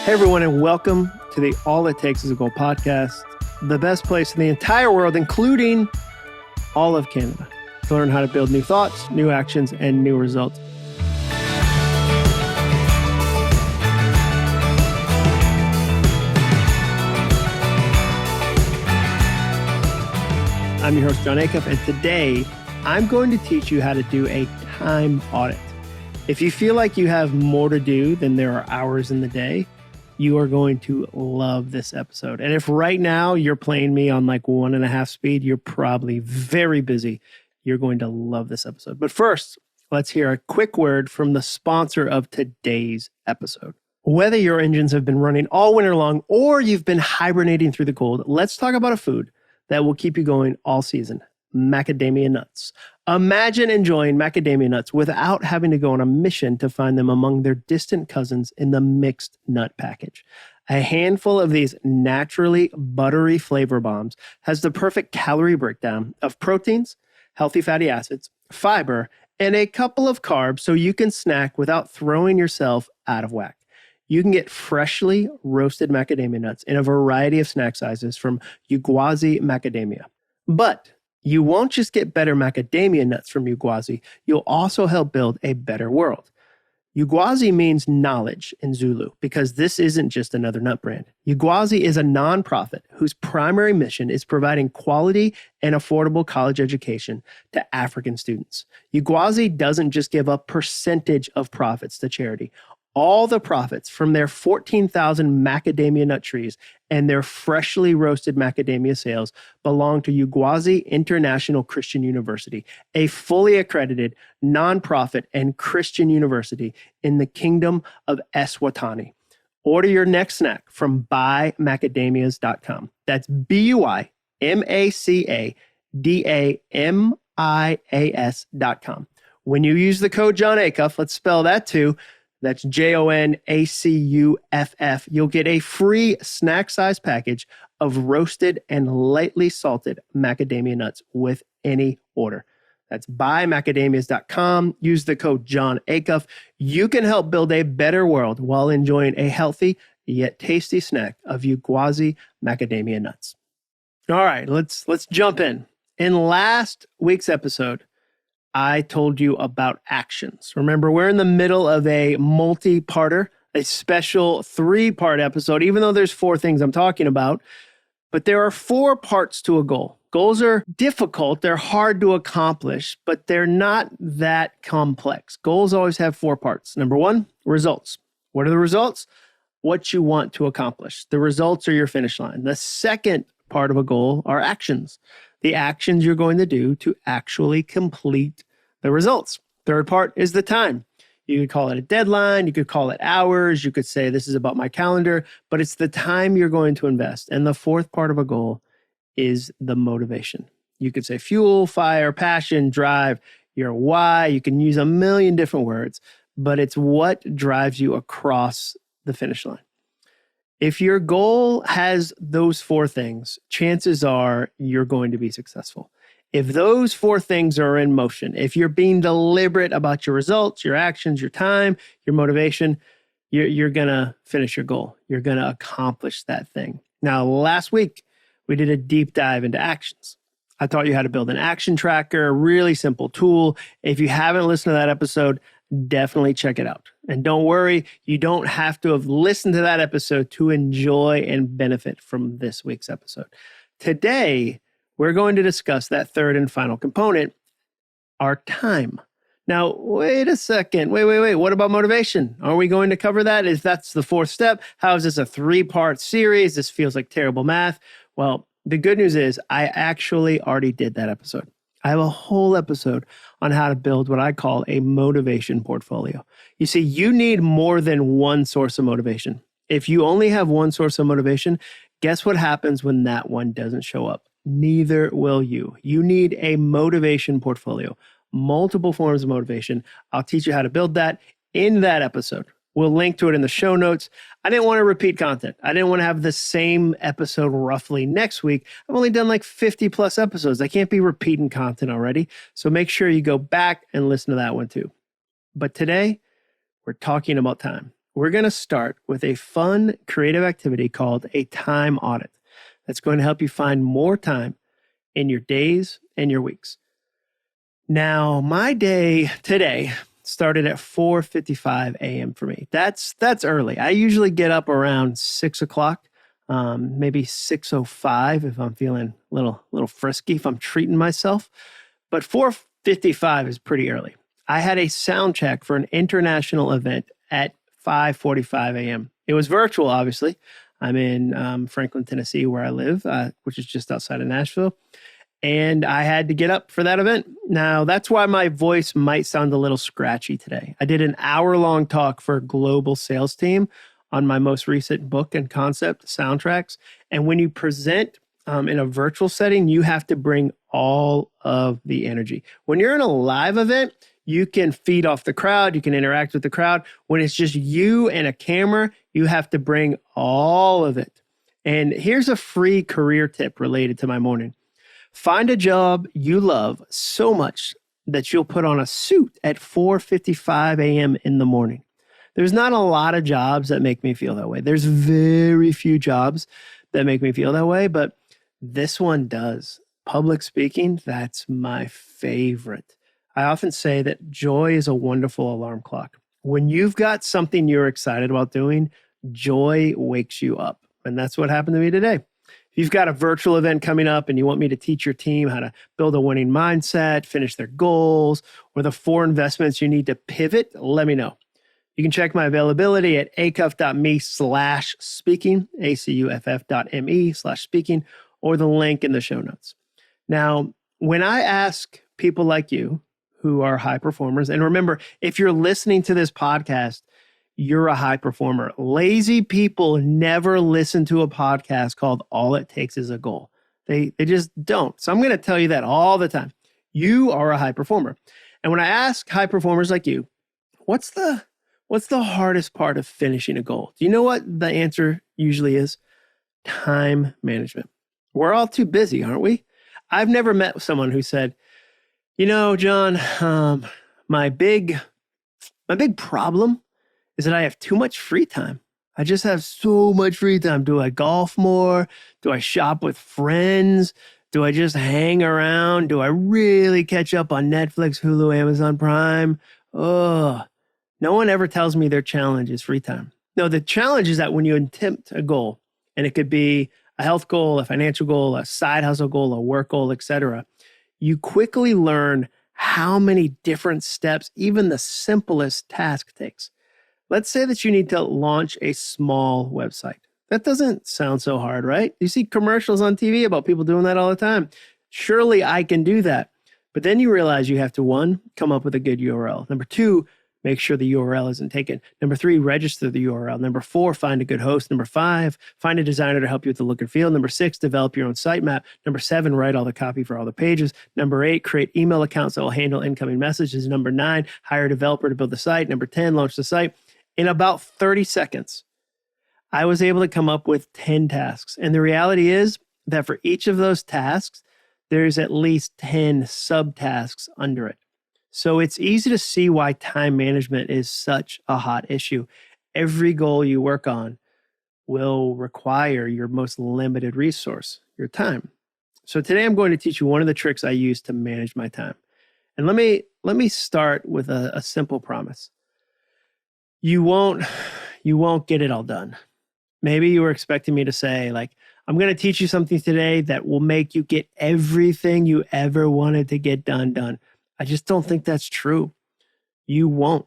Hey everyone, and welcome to the All It Takes Is a Goal podcast, the best place in the entire world, including all of Canada, to learn how to build new thoughts, new actions, and new results. I'm your host, Jon Acuff, and today I'm going to teach you how to do a time audit. If you feel like you have more to do than there are hours in the day, you are going to love this episode. And if right now you're playing me on like 1.5 speed, you're probably very busy. You're going to love this episode. But first, let's hear a quick word from the sponsor of today's episode. Whether your engines have been running all winter long or you've been hibernating through the cold, let's talk about a food that will keep you going all season: macadamia nuts. Imagine enjoying macadamia nuts without having to go on a mission to find them among their distant cousins in the mixed nut package. A handful of these naturally buttery flavor bombs has the perfect calorie breakdown of proteins, healthy fatty acids, fiber, and a couple of carbs so you can snack without throwing yourself out of whack. You can get freshly roasted macadamia nuts in a variety of snack sizes from Yuguazi Macadamia. But you won't just get better macadamia nuts from Yuguazi, you'll also help build a better world. Yuguazi means knowledge in Zulu because this isn't just another nut brand. Yuguazi is a nonprofit whose primary mission is providing quality and affordable college education to African students. Yuguazi doesn't just give a percentage of profits to charity. All the profits from their 14,000 macadamia nut trees and their freshly roasted macadamia sales belong to Yuguazi International Christian University, a fully accredited nonprofit and Christian university in the Kingdom of Eswatini. Order your next snack from buymacadamias.com. That's BUYMACADAMIAS.com. When you use the code Jon Acuff, let's spell that too. That's JONACUFF. You'll get a free snack size package of roasted and lightly salted macadamia nuts with any order. That's buymacadamias.com. Use the code Jon Acuff. You can help build a better world while enjoying a healthy yet tasty snack of Yuguazi macadamia nuts. All right, let's jump in. In last week's episode, I told you about actions. Remember, we're in the middle of a multi-parter, a special 3-part episode, even though there's 4 things I'm talking about. But there are 4 parts to a goal. Goals are difficult. They're hard to accomplish, but they're not that complex. Goals always have 4 parts. Number 1, results. What are the results? What you want to accomplish. The results are your finish line. The second part of a goal are actions. The actions you're going to do to actually complete the results. Third part is the time. You could call it a deadline. You could call it hours. You could say this is about my calendar, but it's the time you're going to invest. And the fourth part of a goal is the motivation. You could say fuel, fire, passion, drive, your why. You can use a million different words, but it's what drives you across the finish line. If your goal has those 4 things, chances are you're going to be successful. If those 4 things are in motion, if you're being deliberate about your results, your actions, your time, your motivation, you're going to finish your goal. You're going to accomplish that thing. Now, last week, we did a deep dive into actions. I taught you how to build an action tracker, a really simple tool. If you haven't listened to that episode, definitely check it out. And don't worry, you don't have to have listened to that episode to enjoy and benefit from this week's episode. Today, we're going to discuss that third and final component, our time. Now, wait a second. Wait. What about motivation? Are we going to cover that? If that's the 4th step, how is this a 3-part series? This feels like terrible math. Well, the good news is I actually already did that episode. I have a whole episode on how to build what I call a motivation portfolio. You see, you need more than one source of motivation. If you only have one source of motivation, guess what happens when that one doesn't show up? Neither will you. You need a motivation portfolio, multiple forms of motivation. I'll teach you how to build that in that episode. We'll link to it in the show notes. I didn't want to repeat content. I didn't want to have the same episode roughly next week. I've only done like 50 plus episodes. I can't be repeating content already. So make sure you go back and listen to that one too. But today, we're talking about time. we're going to start with a fun, creative activity called a time audit that's going to help you find more time in your days and your weeks. Now, my day today started at 4:55 a.m. for me. That's early. I usually get up around 6 o'clock, maybe 6:05 if I'm feeling a little frisky, if I'm treating myself. But 4:55 is pretty early. I had a sound check for an international event at 5:45 a.m. It was virtual, obviously. I'm in Franklin, Tennessee, where I live, which is just outside of Nashville. And I had to get up for that event. Now, that's why my voice might sound a little scratchy today. I did an hour-long talk for a global sales team on my most recent book and concept, Soundtracks. And when you present in a virtual setting, you have to bring all of the energy. When you're in a live event, you can feed off the crowd, you can interact with the crowd. When it's just you and a camera, you have to bring all of it. And here's a free career tip related to my morning. Find a job you love so much that you'll put on a suit at 4:55 a.m. in the morning. There's not a lot of jobs that make me feel that way. There's very few jobs that make me feel that way, but this one does. Public speaking, that's my favorite. I often say that joy is a wonderful alarm clock. When you've got something you're excited about doing, joy wakes you up. And that's what happened to me today. If you've got a virtual event coming up and you want me to teach your team how to build a winning mindset, finish their goals, or the 4 investments you need to pivot, let me know. You can check my availability at acuff.me/speaking, acuff.me/speaking, or the link in the show notes. Now, when I ask people like you who are high performers, and remember, if you're listening to this podcast, you're a high performer. Lazy people never listen to a podcast called All It Takes Is a Goal. They just don't. So I'm going to tell you that all the time. You are a high performer. And when I ask high performers like you, what's the hardest part of finishing a goal? Do you know what the answer usually is? Time management. We're all too busy, aren't we? I've never met someone who said, you know, John, my big problem is that I have too much free time. I just have so much free time. Do I golf more? Do I shop with friends? Do I just hang around? Do I really catch up on Netflix, Hulu, Amazon Prime? Ugh. No one ever tells me their challenge is free time. No, the challenge is that when you attempt a goal, and it could be a health goal, a financial goal, a side hustle goal, a work goal, etc., you quickly learn how many different steps even the simplest task takes. Let's say that you need to launch a small website. That doesn't sound so hard, right? You see commercials on TV about people doing that all the time. Surely I can do that. But then you realize you have to, 1, come up with a good URL. Number 2, make sure the URL isn't taken. Number 3, register the URL. Number 4, find a good host. Number 5, find a designer to help you with the look and feel. Number 6, develop your own sitemap. Number 7, write all the copy for all the pages. Number 8, create email accounts that will handle incoming messages. Number 9, hire a developer to build the site. Number 10, launch the site. In about 30 seconds, I was able to come up with 10 tasks. And the reality is that for each of those tasks, there's at least 10 subtasks under it. So it's easy to see why time management is such a hot issue. Every goal you work on will require your most limited resource, your time. So today I'm going to teach you one of the tricks I use to manage my time. And let me start with a simple promise. You won't get it all done. Maybe you were expecting me to say, like, I'm going to teach you something today that will make you get everything you ever wanted to get done. I just don't think that's true. You won't.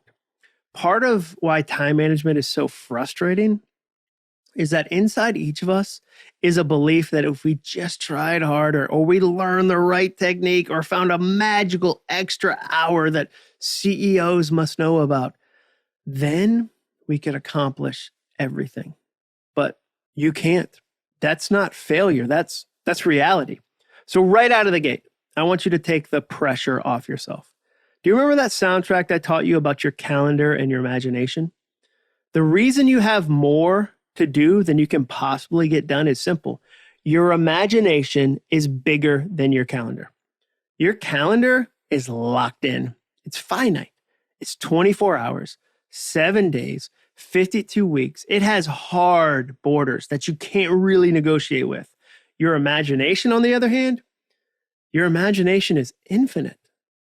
Part of why time management is so frustrating is that inside each of us is a belief that if we just tried harder, or we learned the right technique, or found a magical extra hour that CEOs must know about, then we could accomplish everything. But you can't. That's not failure. That's reality. So right out of the gate, I want you to take the pressure off yourself. Do you remember that soundtrack I taught you about your calendar and your imagination? The reason you have more to do than you can possibly get done is simple. Your imagination is bigger than your calendar. Your calendar is locked in. It's finite. It's 24 hours, 7 days, 52 weeks. It has hard borders that you can't really negotiate with. Your imagination, on the other hand, your imagination is infinite.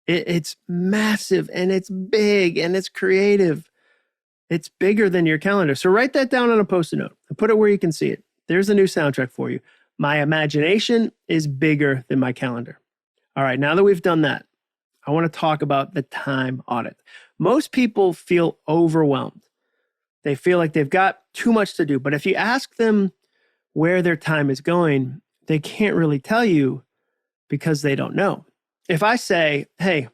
It's massive and it's big and it's creative. It's bigger than your calendar. So write that down on a Post-it note and put it where you can see it. There's a new soundtrack for you. My imagination is bigger than my calendar. All right, now that we've done that, I want to talk about the time audit. Most people feel overwhelmed. They feel like they've got too much to do. But if you ask them where their time is going, they can't really tell you because they don't know. If I say, hey,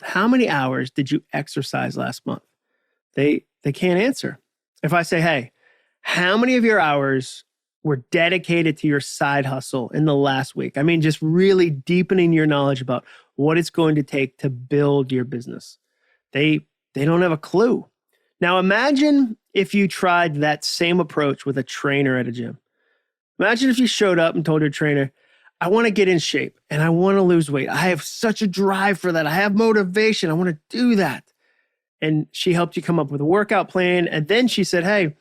how many hours did you exercise last month? They can't answer. If I say, hey, how many of your hours were dedicated to your side hustle in the last week? I mean, just really deepening your knowledge about what it's going to take to build your business. They don't have a clue. Now imagine if you tried that same approach with a trainer at a gym. Imagine if you showed up and told your trainer, I want to get in shape and I want to lose weight. I have such a drive for that. I have motivation. I want to do that. And she helped you come up with a workout plan. And then she said, hey,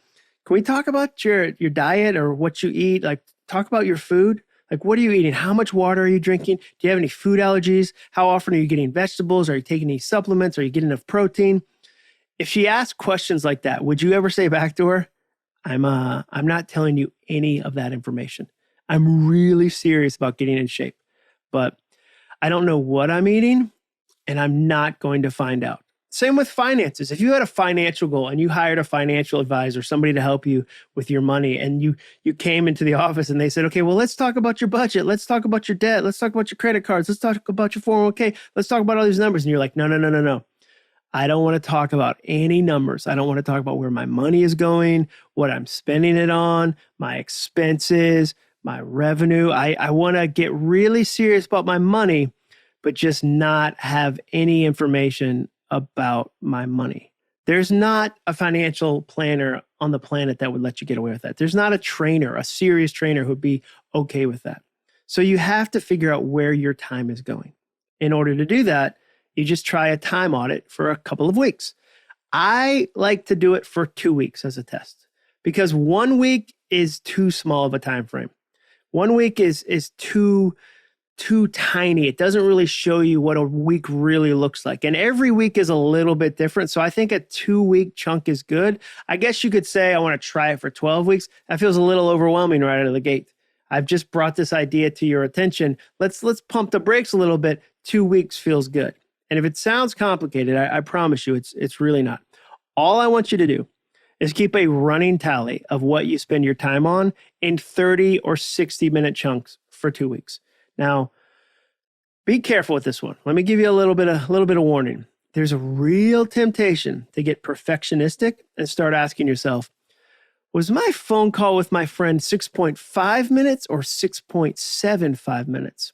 can we talk about your diet or what you eat? Like, talk about your food. Like, what are you eating? How much water are you drinking? Do you have any food allergies? How often are you getting vegetables? Are you taking any supplements? Are you getting enough protein? If she asked questions like that, would you ever say back to her, I'm not telling you any of that information. I'm really serious about getting in shape, but I don't know what I'm eating and I'm not going to find out. Same with finances. If you had a financial goal and you hired a financial advisor, somebody to help you with your money, and you came into the office and they said, okay, well, let's talk about your budget. Let's talk about your debt. Let's talk about your credit cards. Let's talk about your 401k. Let's talk about all these numbers. And you're like, no. I don't want to talk about any numbers. I don't want to talk about where my money is going, what I'm spending it on, my expenses, my revenue. I want to get really serious about my money, but just not have any information about my money. There's not a financial planner on the planet that would let you get away with that. There's not a trainer, a serious trainer who'd be okay with that. So you have to figure out where your time is going. In order to do that, you just try a time audit for a couple of weeks. I like to do it for 2 weeks as a test because 1 week is too small of a time frame. 1 week is too tiny. It doesn't really show you what a week really looks like. And every week is a little bit different. So I think a 2-week chunk is good. I guess you could say I want to try it for 12 weeks. That feels a little overwhelming right out of the gate. I've just brought this idea to your attention. Let's pump the brakes a little bit. 2 weeks feels good. And if it sounds complicated, I promise you it's really not. All I want you to do is keep a running tally of what you spend your time on in 30 or 60-minute chunks for 2 weeks. Now, be careful with this one. Let me give you a little bit of warning. There's a real temptation to get perfectionistic and start asking yourself, was my phone call with my friend 6.5 minutes or 6.75 minutes?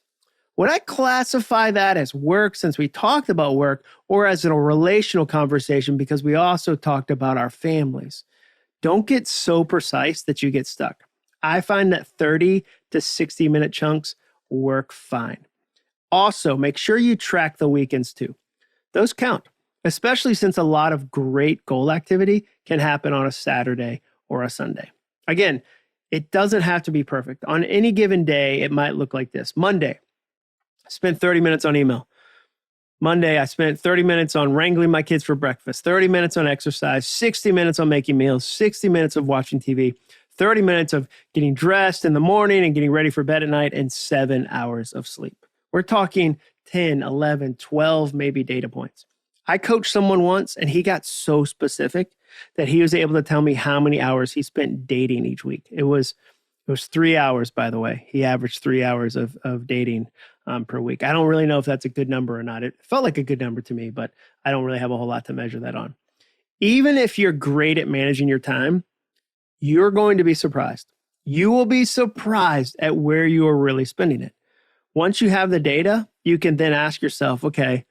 Would I classify that as work since we talked about work, or as a relational conversation because we also talked about our families? Don't get so precise that you get stuck. I find that 30 to 60-minute chunks work fine. Also, make sure you track the weekends too. Those count, especially since a lot of great goal activity can happen on a Saturday or a Sunday. Again, it doesn't have to be perfect. On any given day, it might look like this. Monday, I spent 30 minutes on email. Monday, I spent 30 minutes on wrangling my kids for breakfast, 30 minutes on exercise, 60 minutes on making meals, 60 minutes of watching TV, 30 minutes of getting dressed in the morning and getting ready for bed at night, and 7 hours of sleep. We're talking 10, 11, 12, maybe data points. I coached someone once and he got so specific that he was able to tell me how many hours he spent dating each week. It was 3 hours, by the way. He averaged 3 hours of dating per week. I don't really know if that's a good number or not. It felt like a good number to me, but I don't really have a whole lot to measure that on. Even if you're great at managing your time, you're going to be surprised. You will be surprised at where you are really spending it. Once you have the data, you can then ask yourself, okay,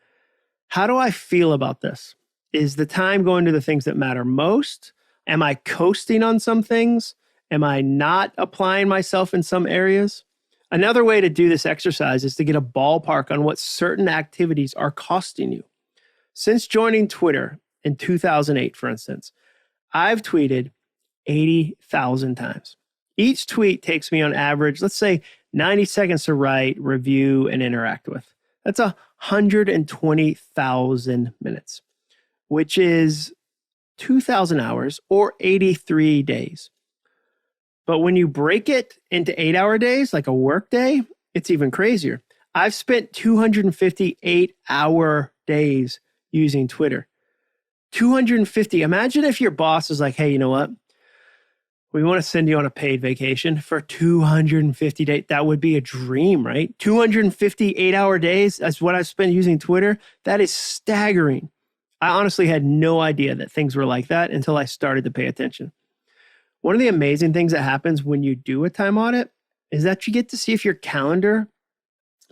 how do I feel about this? Is the time going to the things that matter most? Am I coasting on some things? Am I not applying myself in some areas? Another way to do this exercise is to get a ballpark on what certain activities are costing you. Since joining Twitter in 2008, for instance, I've tweeted 80,000 times. Each tweet takes me on average, let's say 90 seconds to write, review, and interact with. That's 120,000 minutes, which is 2,000 hours or 83 days. But when you break it into 8-hour days, like a work day, it's even crazier. I've spent 258-hour days using Twitter. 250. Imagine if your boss is like, hey, you know what? We want to send you on a paid vacation for 250 days. That would be a dream, right? 258-hour days. That's what I've spent using Twitter. That is staggering. I honestly had no idea that things were like that until I started to pay attention. One of the amazing things that happens when you do a time audit is that you get to see if your calendar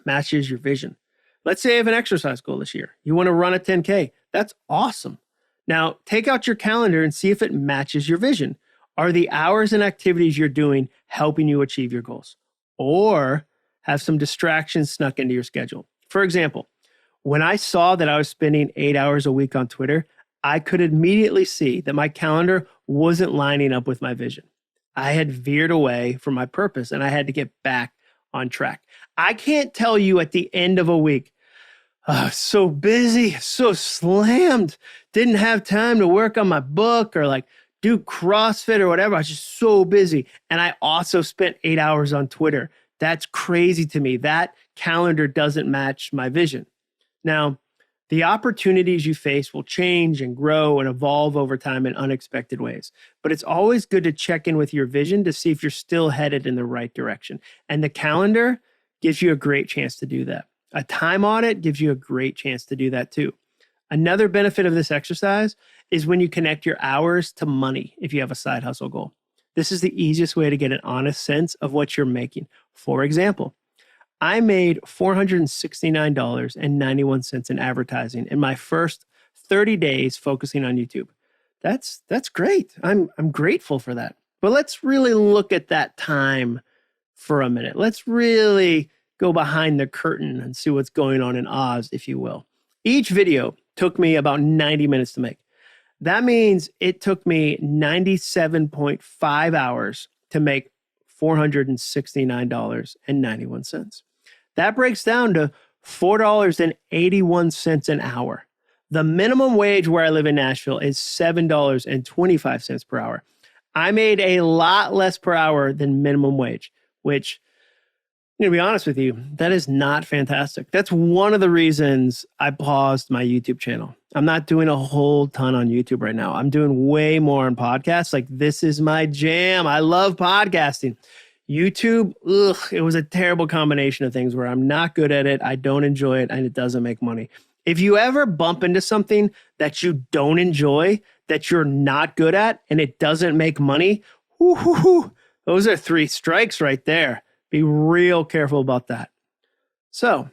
matches your vision. Let's say you have an exercise goal this year. You want to run a 10K. That's awesome. Now, take out your calendar and see if it matches your vision. Are the hours and activities you're doing helping you achieve your goals? Or have some distractions snuck into your schedule? For example, when I saw that I was spending 8 hours a week on Twitter, I could immediately see that my calendar wasn't lining up with my vision. I had veered away from my purpose and I had to get back on track. I can't tell you at the end of a week, so busy, so slammed, didn't have time to work on my book or like do CrossFit or whatever. I was just so busy. And I also spent 8 hours on Twitter. That's crazy to me. That calendar doesn't match my vision. Now, the opportunities you face will change and grow and evolve over time in unexpected ways. But it's always good to check in with your vision to see if you're still headed in the right direction. And the calendar gives you a great chance to do that. A time audit gives you a great chance to do that too. Another benefit of this exercise is when you connect your hours to money if you have a side hustle goal. This is the easiest way to get an honest sense of what you're making. For example, I made $469.91 in advertising in my first 30 days focusing on YouTube. That's great. I'm grateful for that. But let's really look at that time for a minute. Let's really go behind the curtain and see what's going on in Oz, if you will. Each video took me about 90 minutes to make. That means it took me 97.5 hours to make $469.91. That breaks down to $4.81 an hour. The minimum wage where I live in Nashville is $7.25 per hour. I made a lot less per hour than minimum wage, which, to be honest with you, that is not fantastic. That's one of the reasons I paused my YouTube channel. I'm not doing a whole ton on YouTube right now. I'm doing way more on podcasts. Like, this is my jam. I love podcasting. YouTube, it was a terrible combination of things where I'm not good at it, I don't enjoy it, and it doesn't make money. If you ever bump into something that you don't enjoy, that you're not good at, and it doesn't make money, those are 3 strikes right there. Be real careful about that. So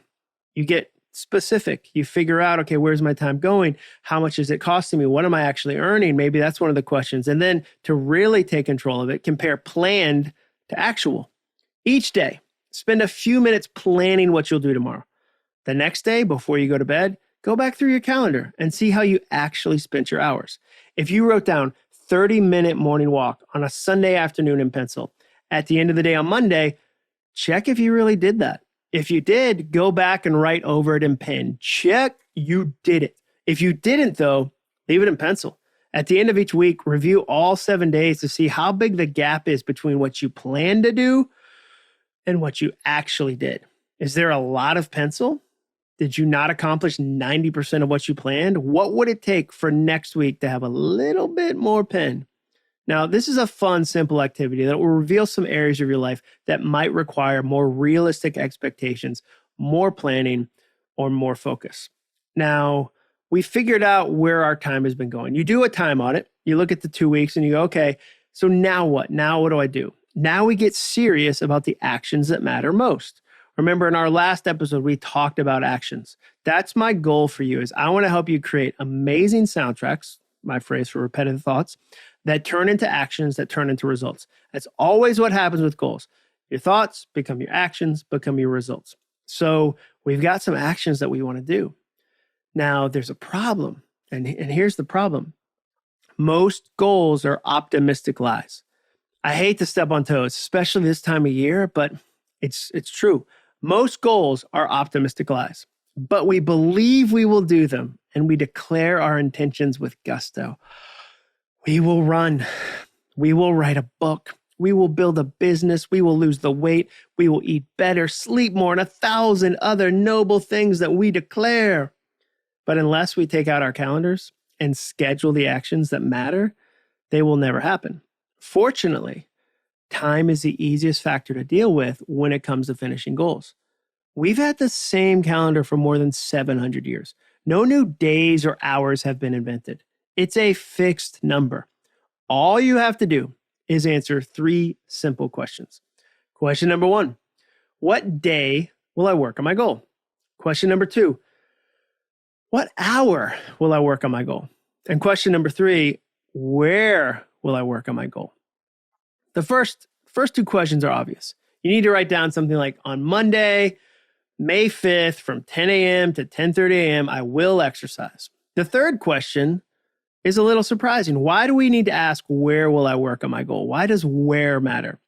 you get specific. You figure out, okay, where's my time going? How much is it costing me? What am I actually earning? Maybe that's one of the questions. And then to really take control of it, compare planned to actual. Each day, spend a few minutes planning what you'll do tomorrow. The next day, before you go to bed, go back through your calendar and see how you actually spent your hours. If you wrote down 30-minute morning walk on a Sunday afternoon in pencil, at the end of the day on Monday, check if you really did that. If you did, go back and write over it in pen. Check you did it. If you didn't, though, leave it in pencil. At the end of each week, review all 7 days to see how big the gap is between what you planned to do and what you actually did. Is there a lot of pencil? Did you not accomplish 90% of what you planned? What would it take for next week to have a little bit more pen? Now, this is a fun, simple activity that will reveal some areas of your life that might require more realistic expectations, more planning, or more focus. Now, we figured out where our time has been going. You do a time audit, you look at the 2 weeks and you go, okay, so now what? Now what do I do? Now we get serious about the actions that matter most. Remember, in our last episode, we talked about actions. That's my goal for you, is I want to help you create amazing soundtracks, my phrase for repetitive thoughts, that turn into actions, that turn into results. That's always what happens with goals. Your thoughts become your actions, become your results. So we've got some actions that we want to do. Now, there's a problem, and here's the problem. Most goals are optimistic lies. I hate to step on toes, especially this time of year, but it's true. Most goals are optimistic lies, but we believe we will do them and we declare our intentions with gusto. We will run. We will write a book. We will build a business. We will lose the weight. We will eat better, sleep more, and 1,000 other noble things that we declare. But unless we take out our calendars and schedule the actions that matter, they will never happen. Fortunately, time is the easiest factor to deal with when it comes to finishing goals. We've had the same calendar for more than 700 years. No new days or hours have been invented. It's a fixed number. All you have to do is answer 3 simple questions. Question number 1, what day will I work on my goal? Question number 2, what hour will I work on my goal? And question number 3, where will I work on my goal? The first 2 questions are obvious. You need to write down something like, on Monday, May 5th, from 10 a.m. to 10:30 a.m., I will exercise. The third question is a little surprising. Why do we need to ask, where will I work on my goal? Why does where matter?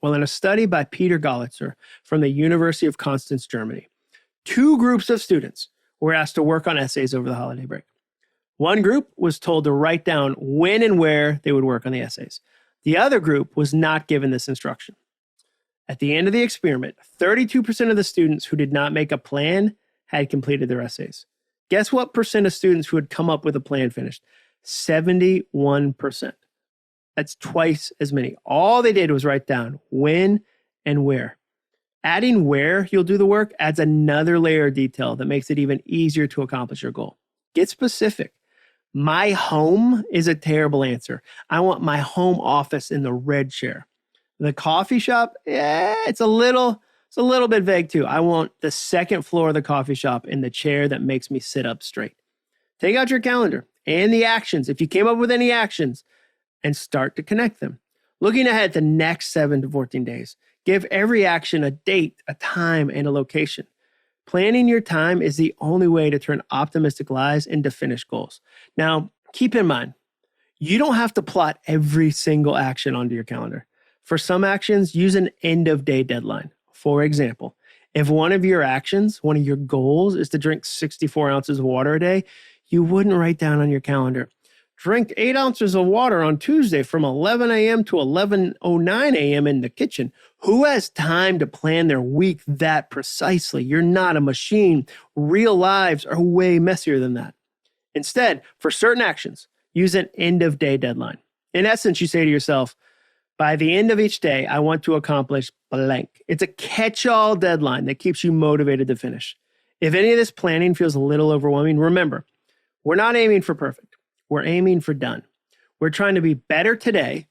Well, in a study by Peter Gallitzer from the University of Constance, Germany, 2 groups of students were asked to work on essays over the holiday break. One group was told to write down when and where they would work on the essays. The other group was not given this instruction. At the end of the experiment, 32% of the students who did not make a plan had completed their essays. Guess what percent of students who had come up with a plan finished? 71%. That's twice as many. All they did was write down when and where. Adding where you'll do the work adds another layer of detail that makes it even easier to accomplish your goal. Get specific. My home is a terrible answer. I want my home office in the red chair. The coffee shop, it's a little bit vague too. I want the second floor of the coffee shop in the chair that makes me sit up straight. Take out your calendar and the actions, if you came up with any actions, and start to connect them. Looking ahead the next 7 to 14 days, give every action a date, a time, and a location. Planning your time is the only way to turn optimistic lies into finished goals. Now, keep in mind, you don't have to plot every single action onto your calendar. For some actions, use an end-of-day deadline. For example, if one of your actions, one of your goals is to drink 64 ounces of water a day, you wouldn't write down on your calendar, drink 8 ounces of water on Tuesday from 11 a.m. to 11:09 a.m. in the kitchen. Who has time to plan their week that precisely? You're not a machine. Real lives are way messier than that. Instead, for certain actions, use an end-of-day deadline. In essence, you say to yourself, by the end of each day, I want to accomplish blank. It's a catch-all deadline that keeps you motivated to finish. If any of this planning feels a little overwhelming, remember, we're not aiming for perfect. We're aiming for done. We're trying to be better today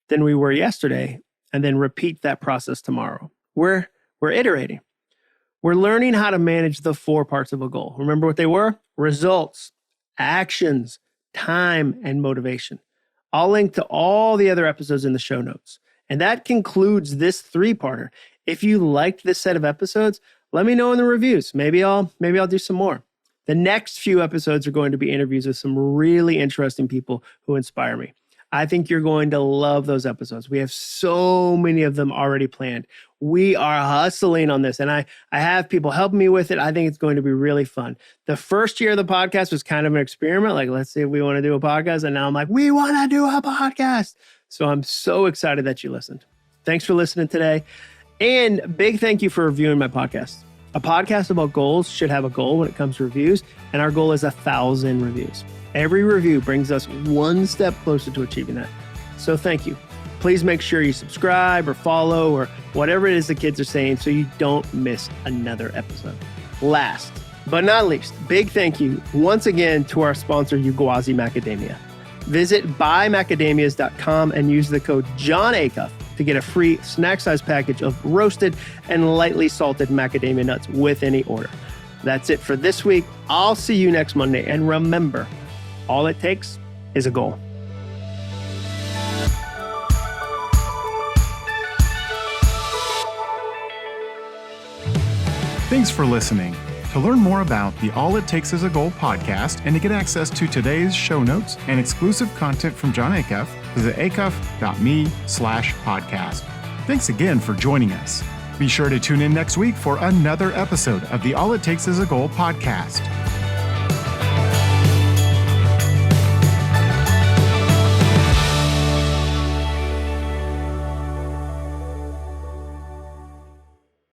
than we were yesterday, and then repeat that process tomorrow. We're iterating. We're learning how to manage the 4 parts of a goal. Remember what they were? Results, actions, time, and motivation. I'll link to all the other episodes in the show notes. And that concludes this 3-parter. If you liked this set of episodes, let me know in the reviews. Maybe I'll do some more. The next few episodes are going to be interviews with some really interesting people who inspire me. I think you're going to love those episodes. We have so many of them already planned. We are hustling on this, and I have people helping me with it. I think it's going to be really fun. The first year of the podcast was kind of an experiment. Like, let's see if we want to do a podcast. And now I'm like, we want to do a podcast. So I'm so excited that you listened. Thanks for listening today. And big thank you for reviewing my podcast. A podcast about goals should have a goal when it comes to reviews, and our goal is 1,000 reviews. Every review brings us one step closer to achieving that. So thank you. Please make sure you subscribe or follow or whatever it is the kids are saying so you don't miss another episode. Last but not least, big thank you once again to our sponsor, Uguazi Macadamia. Visit buymacadamias.com and use the code Jon Acuff to get a free snack size package of roasted and lightly salted macadamia nuts with any order. That's it for this week. I'll see you next Monday. And remember, all it takes is a goal. Thanks for listening. To learn more about the All It Takes Is a Goal podcast and to get access to today's show notes and exclusive content from Jon Acuff, visit acuff.me/podcast. Thanks again for joining us. Be sure to tune in next week for another episode of the All It Takes Is a Goal podcast.